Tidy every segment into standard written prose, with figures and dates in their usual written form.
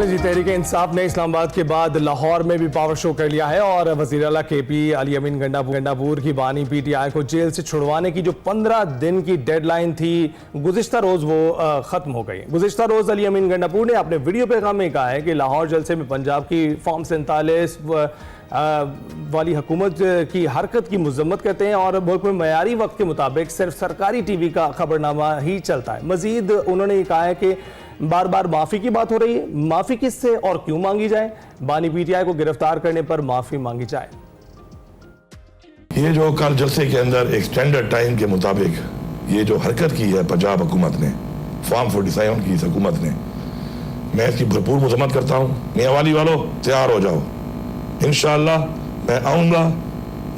چلیں جی، تحریک انصاف نے اسلام آباد کے بعد لاہور میں بھی پاور شو کر لیا ہے اور وزیر اعلیٰ کے پی علی امین گنڈاپور کی بانی پی ٹی آئی کو جیل سے چھڑوانے کی جو 15 دن کی ڈیڈ لائن تھی گزشتہ روز وہ ختم ہو گئی۔ گزشتہ روز علی امین گنڈاپور نے اپنے ویڈیو پیغام میں کہا ہے کہ لاہور جلسے میں پنجاب کی فارم 47 والی حکومت کی حرکت کی مذمت کرتے ہیں اور ملک میں معیاری وقت کے مطابق صرف سرکاری ٹی وی کا خبرنامہ ہی چلتا ہے۔ مزید انہوں نے یہ کہا ہے کہ بار بار معافی کی بات ہو رہی ہے، معافی کس سے اور کیوں مانگی جائے؟ بانی پی ٹی آئی کو گرفتار کرنے پر معافی مانگی جائے۔ یہ جو کل جلسے کے اندر ایک سٹینڈرڈ ٹائم کے مطابق یہ جو حرکت کی ہے پنجاب حکومت نے، فارم 47 کی اس حکومت نے، میں اس کی بھرپور مذمت کرتا ہوں۔ میاں والی والو تیار ہو جاؤ، انشاءاللہ میں آؤں گا،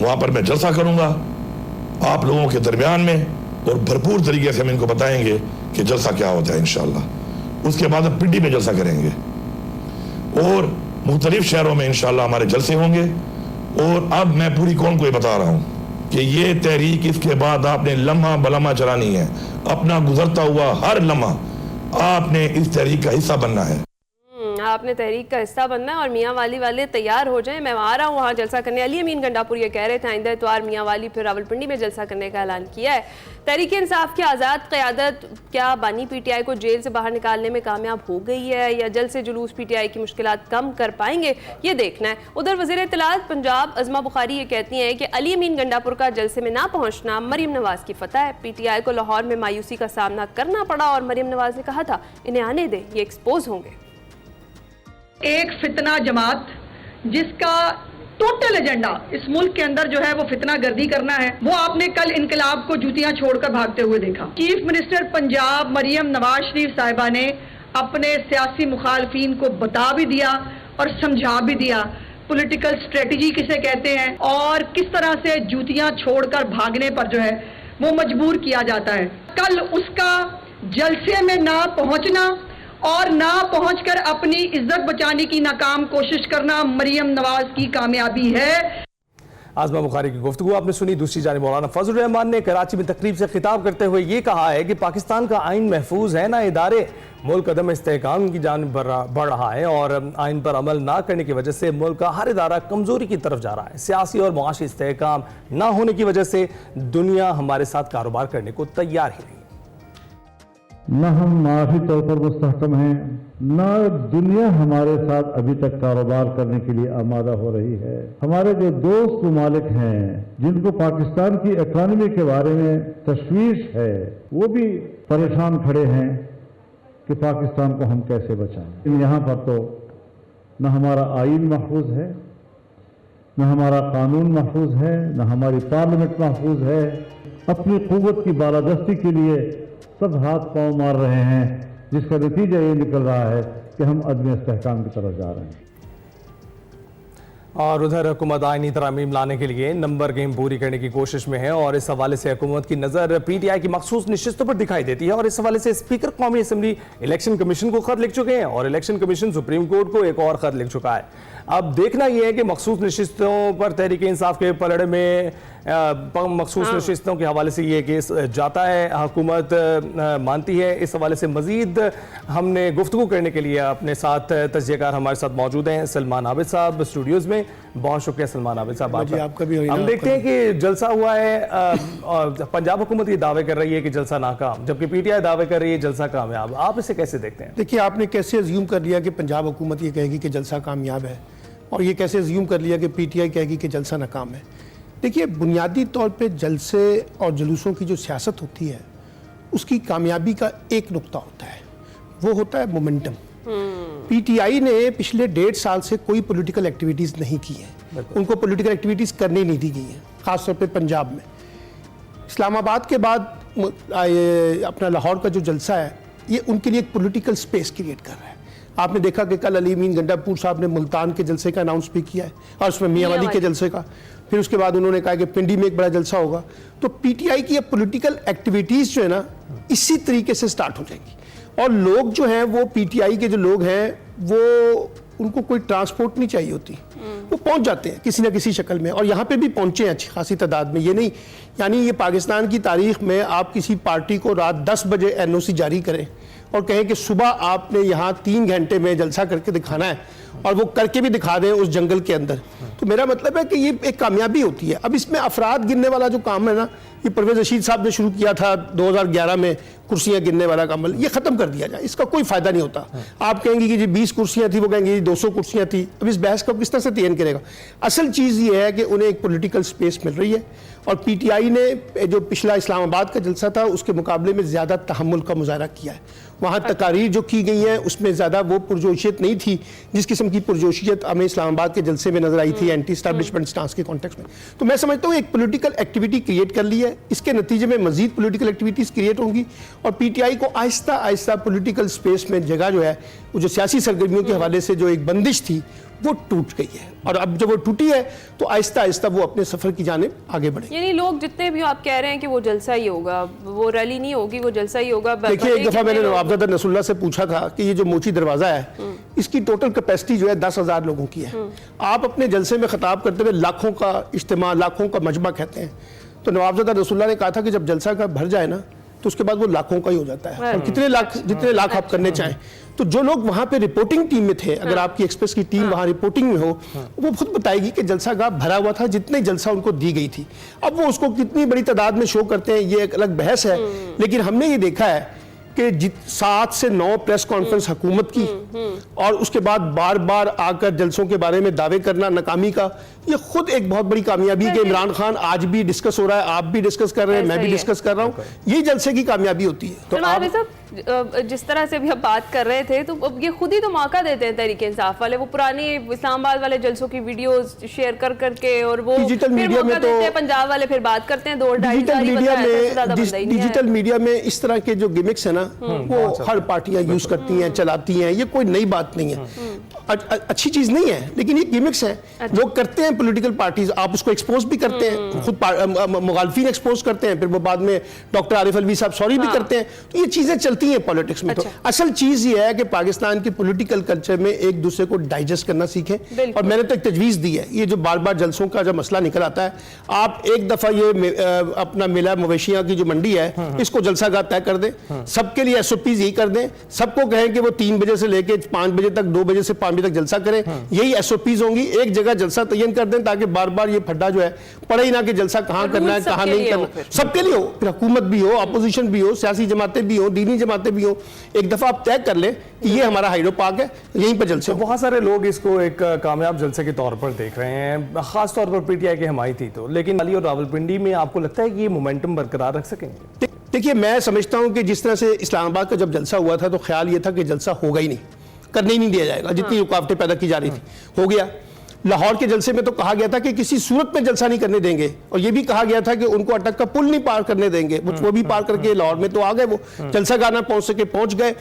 وہاں پر میں جلسہ کروں گا آپ لوگوں کے درمیان میں، اور بھرپور طریقے سے ہم ان کو بتائیں گے کہ جلسہ کیا ہوتا ہے انشاءاللہ۔ اس کے بعد ہم پنڈی میں جلسہ کریں گے اور مختلف شہروں میں انشاءاللہ ہمارے جلسے ہوں گے۔ اور اب میں پوری قوم کو یہ بتا رہا ہوں کہ یہ تحریک اس کے بعد آپ نے لمحہ بلمحہ چلانی ہے، اپنا گزرتا ہوا ہر لمحہ آپ نے اس تحریک کا حصہ بننا ہے۔ آپ نے تحریک کا حصہ بننا ہے اور میاں والی والے تیار ہو جائیں، میں آ رہا ہوں وہاں جلسہ کرنے۔ علی امین گنڈاپور یہ کہہ رہے تھے آئندہ اتوار میاں والی پھر راولپنڈی میں جلسہ کرنے کا اعلان کیا ہے۔ تحریک انصاف کی آزاد قیادت کیا بانی پی ٹی آئی کو جیل سے باہر نکالنے میں کامیاب ہو گئی ہے یا جلد سے جلوس پی ٹی آئی کی مشکلات کم کر پائیں گے؟ یہ دیکھنا ہے۔ ادھر وزیر اطلاعات پنجاب عظمہ بخاری یہ کہتی ہیں کہ علی امین گنڈاپور کا جلسے میں نہ پہنچنا مریم نواز کی فتح ہے۔ پی ٹی آئی کو لاہور میں مایوسی کا سامنا کرنا پڑا اور مریم نواز نے کہا تھا انہیں آنے دیں، یہ ایکسپوز ہوں گے۔ ایک فتنہ جماعت جس کا ٹوٹل ایجنڈا اس ملک کے اندر جو ہے وہ فتنہ گردی کرنا ہے، وہ آپ نے کل انقلاب کو جوتیاں چھوڑ کر بھاگتے ہوئے دیکھا۔ چیف منسٹر پنجاب مریم نواز شریف صاحبہ نے اپنے سیاسی مخالفین کو بتا بھی دیا اور سمجھا بھی دیا پولیٹیکل سٹریٹجی کسے کہتے ہیں اور کس طرح سے جوتیاں چھوڑ کر بھاگنے پر جو ہے وہ مجبور کیا جاتا ہے۔ کل اس کا جلسے میں نہ پہنچنا اور نہ پہنچ کر اپنی عزت بچانے کی ناکام کوشش کرنا مریم نواز کی کامیابی ہے۔ عظمہ بخاری کی گفتگو آپ نے سنی۔ دوسری جانب مولانا فضل الرحمان نے کراچی میں تقریب سے خطاب کرتے ہوئے یہ کہا ہے کہ پاکستان کا آئین محفوظ ہے، نہ ادارے۔ ملک عدم استحکام کی جانب بڑھ رہا ہے اور آئین پر عمل نہ کرنے کی وجہ سے ملک کا ہر ادارہ کمزوری کی طرف جا رہا ہے۔ سیاسی اور معاشی استحکام نہ ہونے کی وجہ سے دنیا ہمارے ساتھ کاروبار کرنے کو تیار ہی نہیں۔ نہ ہم معاشی طور پر مستحکم ہیں، نہ دنیا ہمارے ساتھ ابھی تک کاروبار کرنے کے لیے آمادہ ہو رہی ہے۔ ہمارے جو دوست ممالک ہیں جن کو پاکستان کی اکانومی کے بارے میں تشویش ہے، وہ بھی پریشان کھڑے ہیں کہ پاکستان کو ہم کیسے بچائیں۔ یہاں پر تو نہ ہمارا آئین محفوظ ہے، نہ ہمارا قانون محفوظ ہے، نہ ہماری پارلیمنٹ محفوظ ہے۔ اپنی قوت کی بالادستی کے لیے سب ہاتھ پاؤں مار رہے ہیں، جس کا نتیجہ یہ نکل رہا ہے کہ ہم عدم استحکام کی طرف جا رہے ہیں۔ اور ادھر حکومت آئینی ترامیم لانے کے لیے نمبر گیم پوری کرنے کی کوشش میں ہے اور اس حوالے سے حکومت کی نظر پی ٹی آئی کی مخصوص نشستوں پر دکھائی دیتی ہے اور اس حوالے سے اسپیکر قومی اسمبلی الیکشن کمیشن کو خط لکھ چکے ہیں اور الیکشن کمیشن سپریم کورٹ کو ایک اور خط لکھ چکا ہے۔ اب دیکھنا یہ ہے کہ مخصوص نشستوں پر تحریک انصاف کے پلڑے میں مخصوص نشستوں کے حوالے سے یہ کیس جاتا ہے، حکومت مانتی ہے۔ اس حوالے سے مزید ہم نے گفتگو کرنے کے لیے اپنے ساتھ تجزیہ کار ہمارے ساتھ موجود ہیں سلمان عابد صاحب اسٹوڈیوز میں۔ بہت شکریہ سلمان عابد صاحب آپ کا۔ ہم دیکھتے ہیں کہ جلسہ ہوا ہے، پنجاب حکومت یہ دعوے کر رہی ہے کہ جلسہ ناکام، جبکہ پی ٹی آئی دعوے کر رہی ہے جلسہ کامیاب۔ آپ اسے کیسے دیکھتے ہیں؟ دیکھیے، آپ نے کیسے ازیوم کر لیا کہ پنجاب حکومت یہ کہے گی کہ جلسہ کامیاب ہے، اور یہ کیسے ازیوم کر لیا کہ پی ٹی آئی کہے گی کہ جلسہ ناکام ہے؟ دیکھیے، بنیادی طور پہ جلسے اور جلوسوں کی جو سیاست ہوتی ہے اس کی کامیابی کا ایک نقطہ ہوتا ہے، وہ ہوتا ہے مومنٹم۔ پی ٹی آئی نے پچھلے 1.5 سال سے کوئی پولیٹیکل ایکٹیویٹیز نہیں کی ہیں، ان کو پولیٹیکل ایکٹیویٹیز کرنے نہیں دی گئی ہیں، خاص طور پہ پنجاب میں۔ اسلام آباد کے بعد اپنا لاہور کا جو جلسہ ہے یہ ان کے لیے ایک پولیٹیکل سپیس کریٹ کر رہا ہے۔ آپ نے دیکھا کہ کل علی امین گنڈاپور صاحب نے ملتان کے جلسے کا اناؤنس بھی کیا ہے اور اس میں میاں والی کے جلسے کا، پھر اس کے بعد انہوں نے کہا کہ پنڈی میں ایک بڑا جلسہ ہوگا۔ تو پی ٹی آئی کی یہ پولیٹیکل ایکٹیویٹیز جو ہے نا اسی طریقے سے سٹارٹ ہو جائیں گی، اور لوگ جو ہیں وہ پی ٹی آئی کے جو لوگ ہیں وہ ان کو کوئی ٹرانسپورٹ نہیں چاہیے ہوتی، وہ پہنچ جاتے ہیں کسی نہ کسی شکل میں، اور یہاں پہ بھی پہنچے ہیں اچھی خاصی تعداد میں۔ یہ نہیں، یعنی یہ پاکستان کی تاریخ میں آپ کسی پارٹی کو رات 10 بجے این او سی جاری کریں اور کہیں کہ صبح آپ نے یہاں 3 گھنٹے میں جلسہ کر کے دکھانا ہے اور وہ کر کے بھی دکھا دیں اس جنگل کے اندر، تو میرا مطلب ہے کہ یہ ایک کامیابی ہوتی ہے۔ اب اس میں افراد گننے والا جو کام ہے نا، یہ پرویز رشید صاحب نے شروع کیا تھا 2011 میں، کرسیاں گننے والا عمل، یہ ختم کر دیا جائے، اس کا کوئی فائدہ نہیں ہوتا۔ آپ کہیں گے کہ جی 20 کرسیاں تھی، وہ کہیں گے جی 200 کرسیاں تھی، اب اس بحث کو کس طرح سے تعین کرے گا؟ اصل چیز یہ ہے کہ انہیں ایک پولیٹیکل سپیس مل رہی ہے، اور پی ٹی آئی نے جو پچھلا اسلام آباد کا جلسہ تھا اس کے مقابلے میں زیادہ تحمل کا مظاہرہ کیا ہے۔ وہاں تقاریر جو کی گئی ہیں اس میں زیادہ وہ پرجوشیت نہیں تھی جس قسم کی پرجوشیت ہمیں اسلام آباد کے جلسے میں نظر آئی تھی اینٹی اسٹیبلشمنٹ سٹانس کے کانٹیکس میں۔ تو میں سمجھتا ہوں ایک پولیٹیکل ایکٹیویٹی کریٹ کر لی ہے، اس کے نتیجے میں مزید پولیٹیکل ایکٹیویٹیز کریٹ ہوں گی، اور پی ٹی آئی کو آہستہ آہستہ پولیٹیکل سپیس میں جگہ جو ہے وہ جو سیاسی سرگرمیوں کے حوالے سے جو ایک بندش تھی وہ ٹوٹ گئی ہے، اور اب جب وہ ٹوٹی ہے تو آہستہ آہستہ وہ اپنے سفر کی جانب آگے بڑھے۔ یعنی لوگ جتنے بھی آپ کہہ رہے ہیں کہ وہ جلسہ ہی ہوگا، وہ ریلی نہیں ہوگی، وہ جلسہ ہی ہوگا۔ دیکھیے ایک دفعہ میں نے نوابزادہ نصر اللہ سے پوچھا تھا کہ یہ جو موچی دروازہ ہے اس کی ٹوٹل کیپیسٹی جو ہے 10,000 لوگوں کی ہے، آپ اپنے جلسے میں خطاب کرتے ہوئے لاکھوں کا اجتماع، لاکھوں کا مجمع کہتے ہیں، تو نوابزادہ نصر اللہ نے کہا تھا کہ جب جلسہ کا بھر جائے نا تو اس کے بعد وہ لاکھوں کا ہی ہو جاتا ہے، اور جتنے لاکھ آپ کرنے چاہیں۔ تو جو لوگ وہاں پہ رپورٹنگ ٹیم میں تھے، اگر آپ کی ایکسپریس کی ٹیم وہاں رپورٹنگ میں ہو، وہ خود بتائے گی کہ جلسہ گاہ بھرا ہوا تھا جتنے جلسہ ان کو دی گئی تھی۔ اب وہ اس کو کتنی بڑی تعداد میں شو کرتے ہیں یہ ایک الگ بحث ہے، لیکن ہم نے یہ دیکھا ہے کہ 7 سے 9 پریس کانفرنس حکومت کی، اور اس کے بعد بار بار آ کر جلسوں کے بارے میں دعوے کرنا ناکامی کا، یہ خود ایک بہت بڑی کامیابی کہ عمران خان آج بھی ڈسکس ہو رہا ہے، آپ بھی ڈسکس کر رہے ہیں، میں بھی ڈسکس کر رہا ہوں، یہ جلسے کی کامیابی ہوتی ہے۔ تو آپ جس طرح سے بھی ہم بات کر رہے تھے تو اب یہ خود ہی تو موقع دیتے ہیں تحریک انصاف والے، وہ پرانی اسلام آباد والے جلسوں کی ویڈیوز شیئر کر کے، اور وہ ڈیجیٹل میڈیا میں تو پنجاب والے پھر بات کرتے ہیں 2-2.5 ڈیجیٹل میڈیا میں اس طرح کے جو گمکس ہیں نا وہ ہر پارٹیاں یوز کرتی ہیں، چلاتی ہیں، یہ کوئی نئی بات نہیں ہے، اچھی چیز نہیں ہے، لیکن یہ گمکس ہیں، لوگ کرتے ہیں پولیٹیکل پارٹیز، آپ اس کو ایکسپوز بھی کرتے ہیں، خود مخالفین ایکسپوز کرتے ہیں، پھر وہ بعد میں ڈاکٹر عارف الوی صاحب سوری بھی کرتے ہیں، تو یہ چیزیں چلتی ہیں پولیٹکس میں۔ تو اصل چیز یہ ہے کہ پاکستان کے پولیٹیکل کلچر میں ایک دوسرے کو ڈائجسٹ کرنا سیکھیں، اور میں نے تو ایک تجویز دی ہے، یہ جو بار بار جلسوں کا جب مسئلہ نکل آتا ہے، آپ ایک دفعہ یہ اپنا میلہ مویشیاں کی جو منڈی ہے اس کو جلسہ گاہ طے کر دیں، سب کے لیے ایس او پیز یہی کر دیں، سب کو کہیں کہ وہ 3 بجے سے لے کے 5 بجے تک، 2 بجے سے 5 بجے تک جلسہ کریں، یہی ایس او پیز ہوں گی، ایک جگہ جلسہ تعین کر دیں تاکہ بار بار یہ پھڈا جو ہے پڑے ہی نہ کہ جلسہ کہاں کرنا ہے کہاں نہیں کرنا، سب کے لیے ہو، پھر حکومت بھی ہو، اپوزیشن بھی ہو، سیاسی جماعتیں بھی ہوں، دینی جماعتیں بھی ہوں، ایک دفعہ آپ طے کر لیں کہ یہ ہمارا ہائیڈرو پارک ہے، یہیں پر جلسے۔ بہت سارے لوگ اس کو ایک کامیاب جلسے کے طور پر دیکھ رہے ہیں، خاص طور پر پی ٹی آئی کی حمایتی تو، لیکن علی اور راولپنڈی میں آپ کو لگتا ہے کہ یہ مومنٹم برقرار رکھ سکیں گے؟ دیکھیے میں سمجھتا ہوں کہ جس طرح سے اسلام آباد کا جب جلسہ ہوا تھا تو خیال یہ تھا کہ جلسہ ہوگا ہی نہیں، کرنے ہی نہیں دیا جائے گا، جتنی رکاوٹیں پیدا کی جا رہی تھی، ہو گیا۔ لاہور کے جلسے میں تو کہا گیا تھا کہ کسی صورت میں جلسہ نہیں کرنے دیں گے، اور یہ بھی کہا گیا تھا کہ ان کو اٹک کا پل نہیں پار کرنے دیں گے، وہ بھی پار کر کے لاہور میں تو آ گئے، وہ جلسہ گاہ نہ پہنچ سکے، پہنچ گئے۔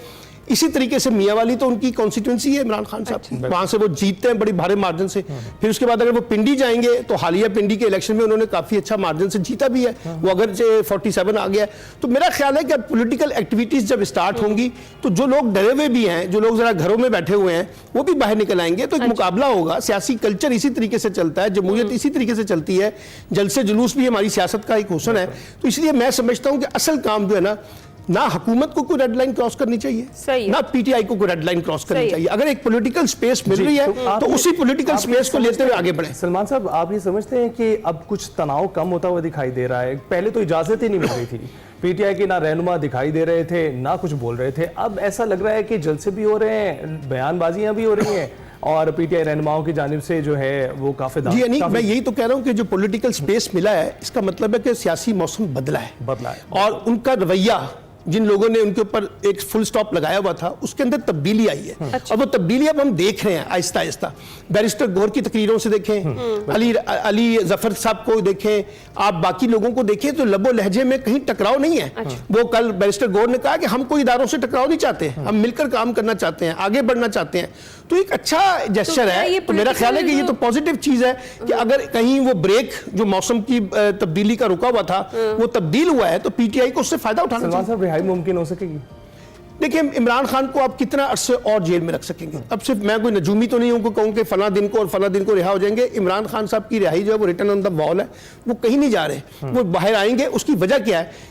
اسی طریقے سے میاں والی تو ان کی کانسٹیٹوئنسی ہے عمران خان صاحب، وہاں سے وہ جیتتے ہیں بڑی بھارے مارجن سے، پھر اس کے بعد اگر وہ پنڈی جائیں گے تو حالیہ پنڈی کے الیکشن میں انہوں نے کافی اچھا مارجن سے جیتا بھی ہے، وہ اگرچہ 47 آ گیا ہے۔ تو میرا خیال ہے کہ اب پولیٹیکل ایکٹیویٹیز جب اسٹارٹ ہوں گی تو جو لوگ ڈرے ہوئے بھی ہیں، جو لوگ ذرا گھروں میں بیٹھے ہوئے ہیں، وہ بھی باہر نکل آئیں گے، تو ایک مقابلہ ہوگا۔ سیاسی کلچر اسی طریقے سے چلتا ہے، جمہوریت اسی طریقے سے چلتی ہے، جلسے جلوس بھی ہماری سیاست کا ایک حسن ہے۔ تو اس لیے میں سمجھتا ہوں کہ اصل کام جو ہے نا، نہ حکومت کو کوئی ریڈ لائن کراس کرنی چاہیے، نہ پی ٹی آئی کو کوئی ریڈ لائن کراس کرنی چاہیے۔ اگر ایک پولیٹیکل سپیس مل رہی ہے تو اسی پولیٹیکل سپیس کو لیتے ہوئے آگے بڑھیں۔ سلمان صاحب آپ یہ سمجھتے ہیں کہ اب کچھ تناؤ کم ہوتا ہوا دکھائی دے رہا ہے؟ پہلے تو اجازت ہی نہیں مل رہی تھی، پی ٹی آئی کے نہ رہنما دکھائی دے رہے تھے نہ کچھ بول رہے تھے، اب ایسا لگ رہا ہے کہ جلسے بھی ہو رہے ہیں، بیان بازیاں بھی ہو رہی ہیں، اور پی ٹی آئی رہنماؤں کی جانب سے جو ہے وہ کافی میں یہی تو کہہ رہا ہوں کہ جو پولیٹیکل سپیس ملا ہے اس کا مطلب ہے کہ سیاسی موسم بدلا ہے، اور ان کا رویہ جن لوگوں نے ان کے اوپر ایک فل سٹاپ لگایا ہوا تھا اس کے اندر تبدیلی آئی ہے، اور وہ تبدیلی اب ہم دیکھ رہے ہیں آہستہ آہستہ۔ بیرسٹر گور کی تقریروں سے دیکھیں، علی ظفر صاحب کو دیکھیں، آپ باقی لوگوں کو دیکھیں تو لب و لہجے میں کہیں ٹکراؤ نہیں ہے۔ وہ کل بیرسٹر گور نے کہا کہ ہم کوئی اداروں سے ٹکراؤ نہیں چاہتے، ہم مل کر کام کرنا چاہتے ہیں، آگے بڑھنا چاہتے ہیں، تو ایک اچھا جیسچر ہے۔ تو میرا خیال ہے کہ یہ تو پازیٹیو چیز ہے کہ اگر کہیں وہ بریک جو موسم کی تبدیلی کا رکا ہوا تھا وہ تبدیل ہوا ہے تو پی ٹی آئی کو اس سے فائدہ اٹھانا چاہیے۔ سلمان صاحب رہائی ممکن ہو سکے گی؟ دیکھیں عمران خان کو آپ کتنا عرصے اور جیل میں رکھ سکیں گے؟ اب صرف میں کوئی نجومی تو نہیں ہوں کہ کہوں کہ فلاں دن کو اور فلاں دن کو رہا ہو جائیں گے۔ عمران خان صاحب کی رہائی جو ہے وہ ریٹن آن دا وال ہے، وہ کہیں نہیں جا رہے، وہ باہر آئیں گے۔ اس کی وجہ کیا ہے؟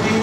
3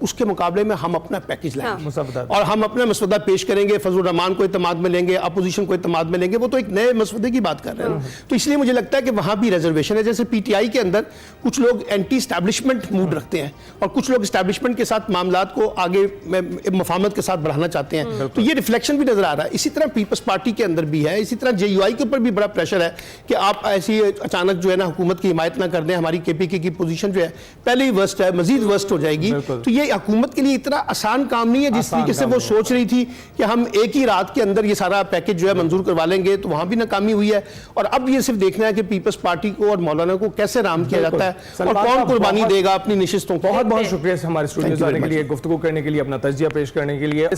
اس کے مقابلے میں ہم اپنا پیکج لائیں گے مسودہ اور ہم اپنا مسودہ پیش کریں گے, فضل الرحمان کو اعتماد میں لیں گے, اپوزیشن کو اعتماد میں لیں گے. وہ تو ایک نئے مسودے کی بات کر رہے ہیں. تو اس لیے مجھے لگتا ہے کہ وہاں بھی ریزرویشن ہے. جیسے پی ٹی آئی کے اندر کچھ لوگ اینٹی اسٹیبلشمنٹ موڈ رکھتے ہیں اور کچھ لوگ اسٹیبلشمنٹ کے ساتھ معاملات کو آگے مفاہمت کے ساتھ بڑھانا چاہتے ہیں. تو یہ ریفلیکشن بھی نظر آ رہا ہے. اسی طرح پیپلز پارٹی کے اندر بھی ہے, اسی طرح جے یو آئی کے اوپر بھی بڑا پریشر ہے کہ آپ ایسی اچانک جو ہے نا حکومت کی حمایت نہ کر دیں. ہماری کے پی کے کی پوزیشن جو ہے پہلے ہی ورسٹ ہے, مزید ورسٹ ہو جائے گی. تو یہ حکومت کے لیے اتنا آسان کام نہیں ہے جس طریقے سے وہ سوچ رہی تھی کہ ہم ایک ہی رات کے اندر یہ سارا پیکج جو ہے منظور کروا لیں گے. تو وہاں بھی ناکامی ہوئی ہے. اور اب یہ صرف دیکھنا ہے کہ پیپلز پارٹی کو اور مولانا کو کیسے رام کیا جاتا ہے اور کون قربانی دے گا اپنی نشستوں کو. بہت بہت شکریہ ہمارے اسٹوڈیو میں آنے کے لیے, گفتگو کرنے کے لیے, اپنا تجزیہ پیش کرنے کے لیے.